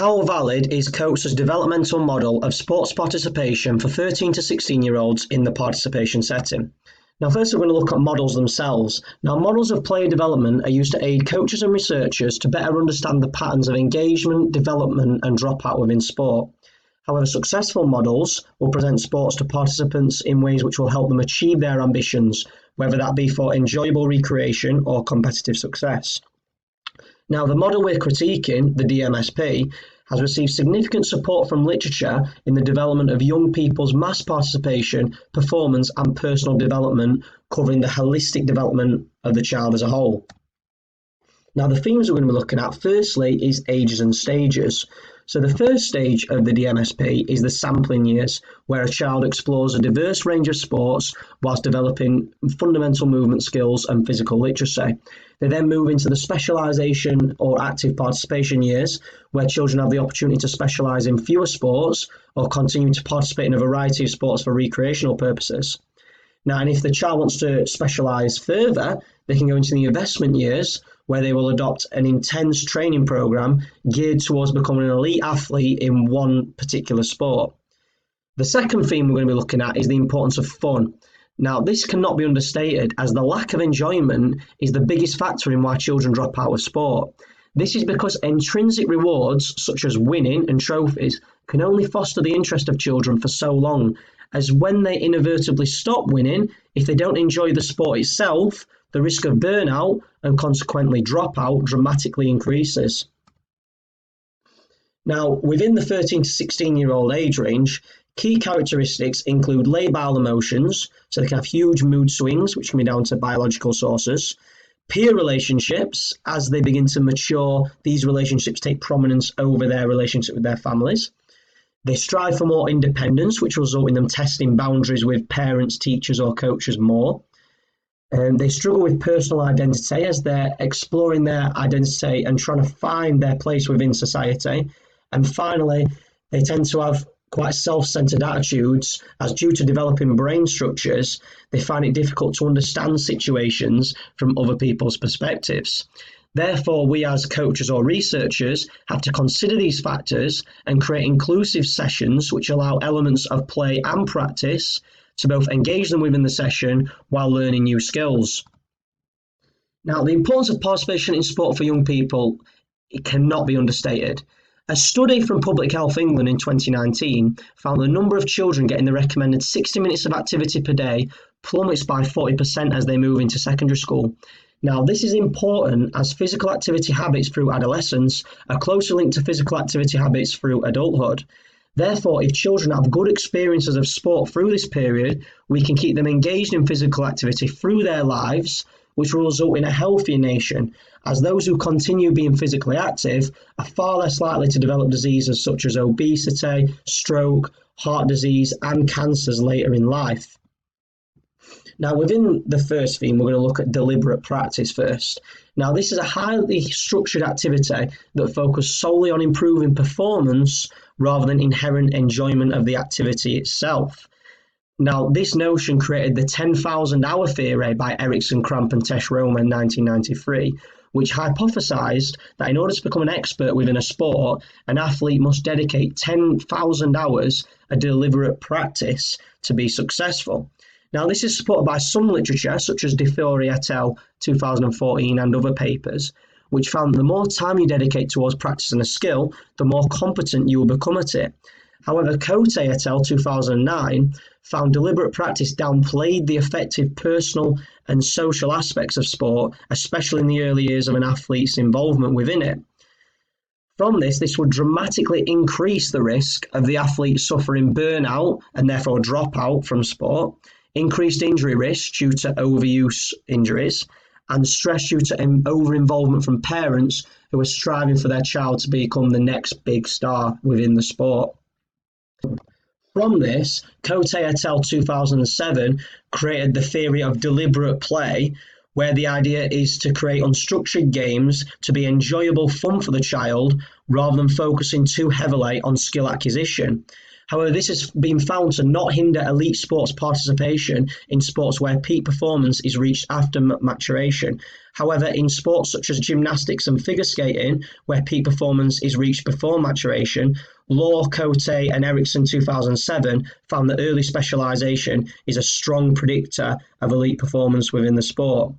How valid is Coates' developmental model of sports participation for 13 to 16-year-olds in the participation setting? Now, first, we're going to look at models themselves. Now, models of player development are used to aid coaches and researchers to better understand the patterns of engagement, development, and dropout within sport. However, successful models will present sports to participants in ways which will help them achieve their ambitions, whether that be for enjoyable recreation or competitive success. Now, the model we're critiquing, the DMSP, has received significant support from literature in the development of young people's mass participation, performance, and personal development, covering the holistic development of the child as a whole. Now, the themes we're going to be looking at, firstly, is ages and stages. So the first stage of the DMSP is the sampling years, where a child explores a diverse range of sports whilst developing fundamental movement skills and physical literacy. They then move into the specialisation or active participation years, where children have the opportunity to specialise in fewer sports or continue to participate in a variety of sports for recreational purposes. Now, and if the child wants to specialise further, they can go into the investment years, where they will adopt an intense training program geared towards becoming an elite athlete in one particular sport. The second theme we're going to be looking at is the importance of fun. Now, this cannot be understated, as the lack of enjoyment is the biggest factor in why children drop out of sport. This is because intrinsic rewards, such as winning and trophies, can only foster the interest of children for so long, as when they inadvertently stop winning, if they don't enjoy the sport itself, the risk of burnout and consequently dropout dramatically increases. Now, within the 13 to 16-year-old age range, key characteristics include labile emotions, so they can have huge mood swings, which can be down to biological sources. Peer relationships, as they begin to mature, these relationships take prominence over their relationship with their families. They strive for more independence, which will result in them testing boundaries with parents, teachers, or coaches more. They struggle with personal identity, as they're exploring their identity and trying to find their place within society. And finally, they tend to have quite self-centered attitudes, as due to developing brain structures, they find it difficult to understand situations from other people's perspectives. Therefore, we as coaches or researchers have to consider these factors and create inclusive sessions which allow elements of play and practice to both engage them within the session while learning new skills. Now, the importance of participation in sport for young people, it cannot be understated. A study from Public Health England in 2019 found the number of children getting the recommended 60 minutes of activity per day plummets by 40% as they move into secondary school. Now, this is important as physical activity habits through adolescence are closely linked to physical activity habits through adulthood. Therefore, if children have good experiences of sport through this period, we can keep them engaged in physical activity through their lives, which will result in a healthier nation, as those who continue being physically active are far less likely to develop diseases such as obesity, stroke, heart disease, and cancers later in life. Now, within the first theme, we're going to look at deliberate practice first. Now, this is a highly structured activity that focuses solely on improving performance rather than inherent enjoyment of the activity itself. Now, this notion created the 10,000 hour theory by Erickson, Cramp and Tesh Roma in 1993, which hypothesized that in order to become an expert within a sport, an athlete must dedicate 10,000 hours of deliberate practice to be successful. Now, this is supported by some literature, such as DeFiore et al. 2014 and other papers, which found the more time you dedicate towards practicing a skill, the more competent you will become at it. However, Cote et al. 2009 found deliberate practice downplayed the effective personal and social aspects of sport, especially in the early years of an athlete's involvement within it. From this would dramatically increase the risk of the athlete suffering burnout and therefore dropout from sport, increased injury risk due to overuse injuries, and stress due to over-involvement from parents who are striving for their child to become the next big star within the sport. From this, Cote et al. 2007 created the theory of deliberate play, where the idea is to create unstructured games to be enjoyable fun for the child rather than focusing too heavily on skill acquisition. However, this has been found to not hinder elite sports participation in sports where peak performance is reached after maturation. However, in sports such as gymnastics and figure skating, where peak performance is reached before maturation, Law, Cote, and Erickson 2007 found that early specialization is a strong predictor of elite performance within the sport.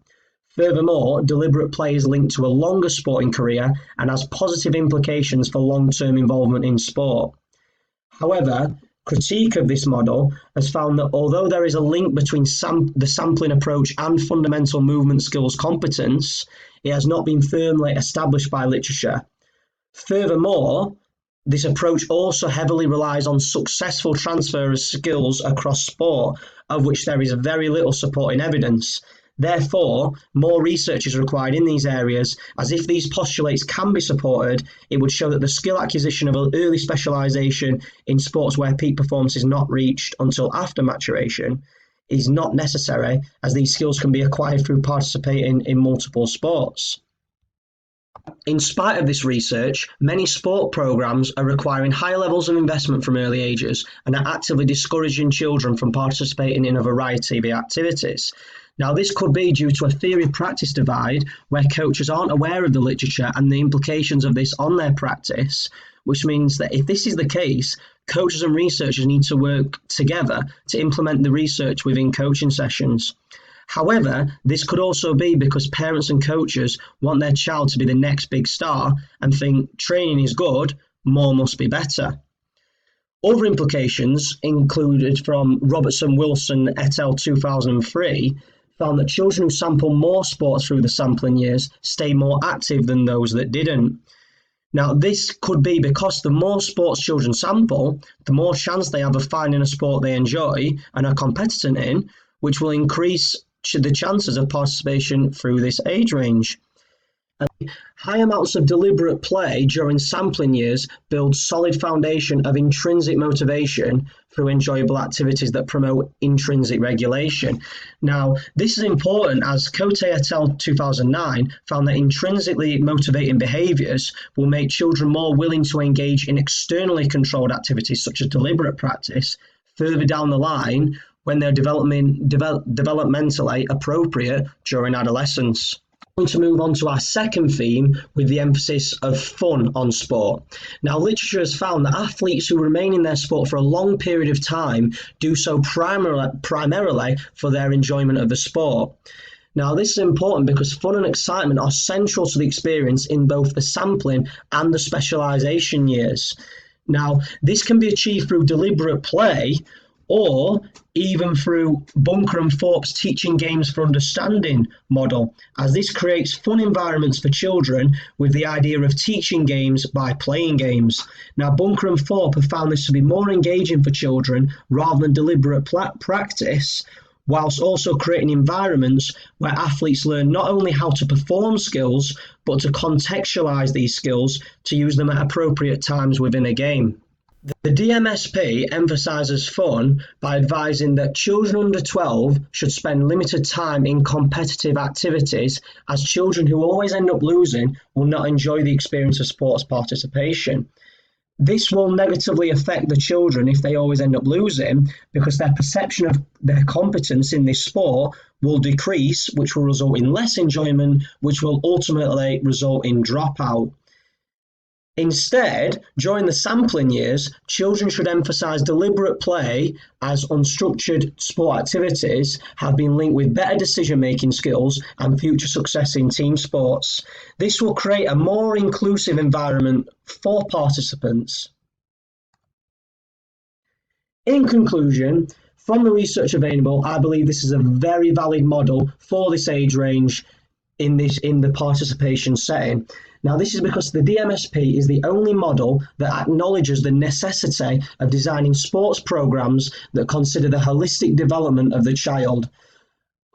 Furthermore, deliberate play is linked to a longer sporting career and has positive implications for long-term involvement in sport. However, critique of this model has found that although there is a link between the sampling approach and fundamental movement skills competence, it has not been firmly established by literature. Furthermore, this approach also heavily relies on successful transfer of skills across sport, of which there is very little supporting evidence. Therefore, more research is required in these areas, as if these postulates can be supported, it would show that the skill acquisition of early specialization in sports where peak performance is not reached until after maturation is not necessary, as these skills can be acquired through participating in multiple sports. In spite of this research, many sport programs are requiring high levels of investment from early ages and are actively discouraging children from participating in a variety of activities. Now, this could be due to a theory-practice divide where coaches aren't aware of the literature and the implications of this on their practice, which means that if this is the case, coaches and researchers need to work together to implement the research within coaching sessions. However, this could also be because parents and coaches want their child to be the next big star and think training is good, more must be better. Other implications included from Robertson Wilson et al. 2003 found that children who sample more sports through the sampling years stay more active than those that didn't. Now, this could be because the more sports children sample, the more chance they have of finding a sport they enjoy and are competent in, which will increase the chances of participation through this age range. High amounts of deliberate play during sampling years build solid foundation of intrinsic motivation through enjoyable activities that promote intrinsic regulation. Now, this is important as Cote et al. 2009 found that intrinsically motivating behaviours will make children more willing to engage in externally controlled activities such as deliberate practice further down the line when they're developmentally appropriate during adolescence. Going to move on to our second theme with the emphasis of fun on sport. Now, literature has found that athletes who remain in their sport for a long period of time do so primarily for their enjoyment of the sport. Now, this is important because fun and excitement are central to the experience in both the sampling and the specialization years. Now, this can be achieved through deliberate play, or even through Bunker and Thorpe's teaching games for understanding model, as this creates fun environments for children with the idea of teaching games by playing games. Now, Bunker and Thorpe have found this to be more engaging for children rather than deliberate practice, whilst also creating environments where athletes learn not only how to perform skills, but to contextualize these skills to use them at appropriate times within a game. The DMSP emphasises fun by advising that children under 12 should spend limited time in competitive activities, as children who always end up losing will not enjoy the experience of sports participation. This will negatively affect the children if they always end up losing, because their perception of their competence in this sport will decrease, which will result in less enjoyment, which will ultimately result in dropout. Instead, during the sampling years, children should emphasise deliberate play, as unstructured sport activities have been linked with better decision-making skills and future success in team sports. This will create a more inclusive environment for participants. In conclusion, from the research available, I believe this is a very valid model for this age range in the participation setting. Now, this is because the DMSP is the only model that acknowledges the necessity of designing sports programs that consider the holistic development of the child.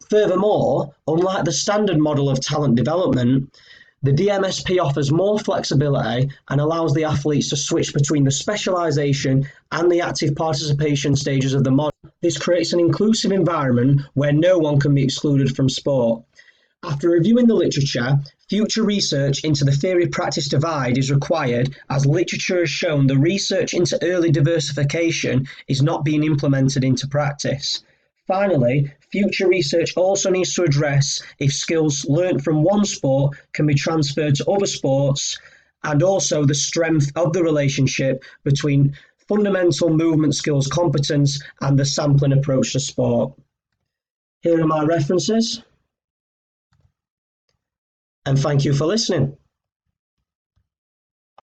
Furthermore, unlike the standard model of talent development, the DMSP offers more flexibility and allows the athletes to switch between the specialization and the active participation stages of the model. This creates an inclusive environment where no one can be excluded from sport. After reviewing the literature, future research into the theory-practice divide is required, as literature has shown the research into early diversification is not being implemented into practice. Finally, future research also needs to address if skills learnt from one sport can be transferred to other sports, and also the strength of the relationship between fundamental movement skills competence and the sampling approach to sport. Here are my references. And thank you for listening.